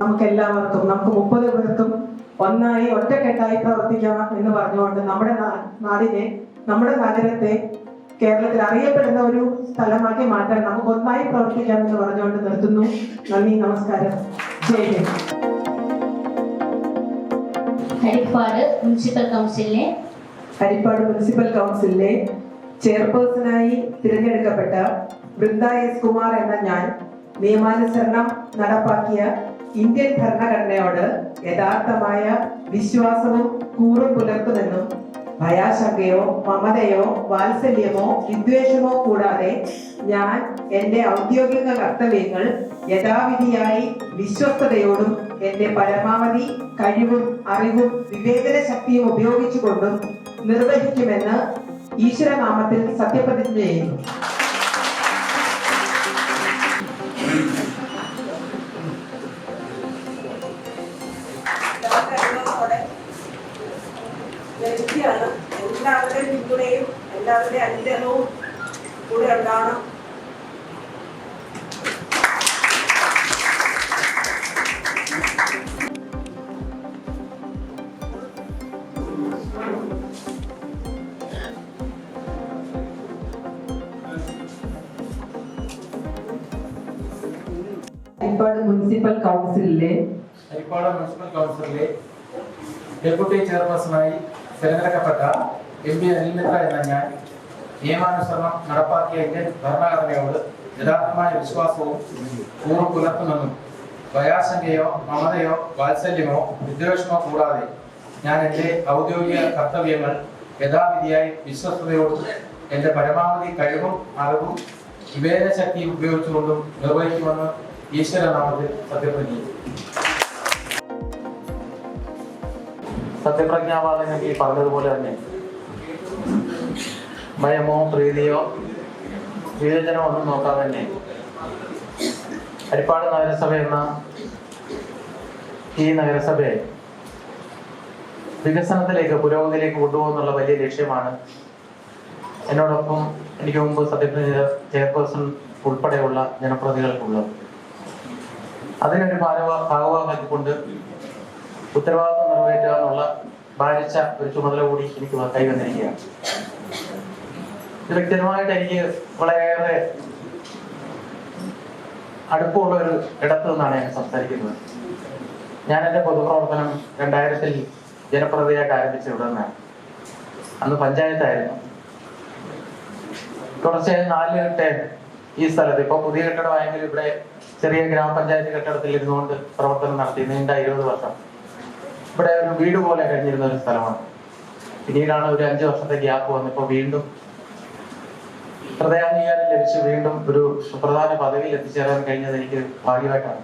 നമുക്ക് 30 പേർക്കും ഒന്നായി ഒറ്റക്കെട്ടായി പ്രവർത്തിക്കാം എന്ന് പറഞ്ഞുകൊണ്ട് നമ്മുടെ നാടിനെ, നമ്മുടെ നഗരത്തെ കേരളത്തിൽ അറിയപ്പെടുന്ന ഒരു സ്ഥലമാക്കി മാറ്റാൻ നമുക്ക് ഒന്നായി പ്രവർത്തിക്കാം എന്ന് പറഞ്ഞുകൊണ്ട് നിർത്തുന്നു. നന്ദി, നമസ്കാരം, ജയ് ഹിന്ദ്. ഹരിപ്പാട് മുനിസിപ്പൽ കൗൺസിലിലെ ചെയർപേഴ്സണായി തിരഞ്ഞെടുക്കപ്പെട്ട വൃന്ദ എസ് കുമാർ എന്ന ഞാൻ നിയമാനുസരണം നടപ്പാക്കിയ ഇന്ത്യൻ ഭരണഘടനയോട് യഥാർത്ഥമായ വിശ്വാസവും കൂറും പുലർത്തുമെന്നും ഭയാശങ്കയോ മമതയോ വാത്സല്യമോ വിദ്വേഷമോ കൂടാതെ ഞാൻ എന്റെ ഔദ്യോഗിക കർത്തവ്യങ്ങൾ യഥാവിധിയായി വിശ്വസ്തയോടും എന്റെ പരമാവധി കഴിവും അറിവും വിവേചന ശക്തിയും ഉപയോഗിച്ചുകൊണ്ടും നിർവഹിക്കുമെന്ന് ഈശ്വരനാമത്തിൽ സത്യപ്രതിജ്ഞ ചെയ്യുന്നു. എല്ലാവരുടെയും പിന്തുണയും എല്ലാവരുടെയും അനുഗ്രഹവും കൂടെ ഉണ്ടാവണം. ഹരിപ്പാട് മുനിസിപ്പൽ കൗൺസിലിലെ ഡെപ്യൂട്ടി ചെയർപേഴ്സണായി തിരഞ്ഞെടുക്കപ്പെട്ട MP അനിൽമിത്ര എന്ന ഞാൻ നിയമാനുസരണം നടപ്പാക്കിയ ഇന്ത്യൻ ഭരണഘടനയോട് യഥാർത്ഥമായ വിശ്വാസവും കൂറും പുലർത്തുമെന്നും ഭയാശങ്കയോ മമതയോ വാത്സല്യമോ വിദ്വേഷമോ കൂടാതെ ഞാൻ എൻ്റെ ഔദ്യോഗിക കർത്തവ്യങ്ങൾ യഥാവിധിയായി വിശ്വസ്തയോടും എൻ്റെ പരമാവധി കഴിവും അറിവും വിവേചന ശക്തിയും ഉപയോഗിച്ചുകൊണ്ടും നിർവഹിക്കുമെന്ന് ഈശ്വരനാമത്തിൽ സത്യപ്രതിജ്ഞ ചെയ്തു. സത്യപ്രജ്ഞാവാദങ്ങൾ ഈ പറഞ്ഞതുപോലെ തന്നെ ഭയമോ പ്രീതിയോ വിവേചനമോ ഒന്നും നോക്കാതെ തന്നെ ഹരിപ്പാട് നഗരസഭ എന്ന ഈ നഗരസഭയെ വികസനത്തിലേക്ക് പുരോഗതിയിലേക്ക് കൊണ്ടുപോകുന്നുള്ള വലിയ ലക്ഷ്യമാണ് എന്നോടൊപ്പം എനിക്ക് മുമ്പ് സത്യപ്രതിജ്ഞ ചെയർപേഴ്സൺ ഉൾപ്പെടെയുള്ള ജനപ്രതിനിധികൾക്കുള്ളത്. അതിനൊരു ഭാഗമാക്കിക്കൊണ്ട് ഉത്തരവാദിത്വം നിറവേറ്റുക എന്നുള്ള ഭാരിച്ച ഒരു ചുമതല കൂടി എനിക്ക് കൈവന്നിരിക്കുകയാണ്. ഇത് വ്യക്തിപരമായിട്ട് എനിക്ക് വളരെയേറെ അടുപ്പമുള്ള ഒരു ഇടത്തു നിന്നാണ് ഞാൻ സംസാരിക്കുന്നത്. ഞാൻ എൻ്റെ പൊതുപ്രവർത്തനം 2000-ൽ ജനപ്രതിനിധിയായിട്ട് ആരംഭിച്ച ഇവിടെ നിന്നാണ്. അന്ന് പഞ്ചായത്തായിരുന്നു. തുടർച്ചയായി 4 ഈ സ്ഥലത്ത് ഇപ്പോൾ പുതിയ കെട്ടിടമായെങ്കിൽ ഇവിടെ ചെറിയ ഗ്രാമപഞ്ചായത്ത് കെട്ടിടത്തിൽ ഇരുന്നുകൊണ്ട് പ്രവർത്തനം നടത്തി നീണ്ട 20 വർഷം ഇവിടെ ഒരു വീട് പോലെ കഴിഞ്ഞിരുന്ന ഒരു സ്ഥലമാണ്. പിന്നീടാണ് ഒരു 5 വർഷത്തെ ഗ്യാപ്പ് വന്നിപ്പോൾ വീണ്ടും ഹൃദയാംഗീകാരം ലഭിച്ച് വീണ്ടും ഒരു സുപ്രധാന പദവിയിൽ എത്തിച്ചേരാൻ കഴിഞ്ഞത് എനിക്ക് ഭാഗ്യമായിട്ടാണ്.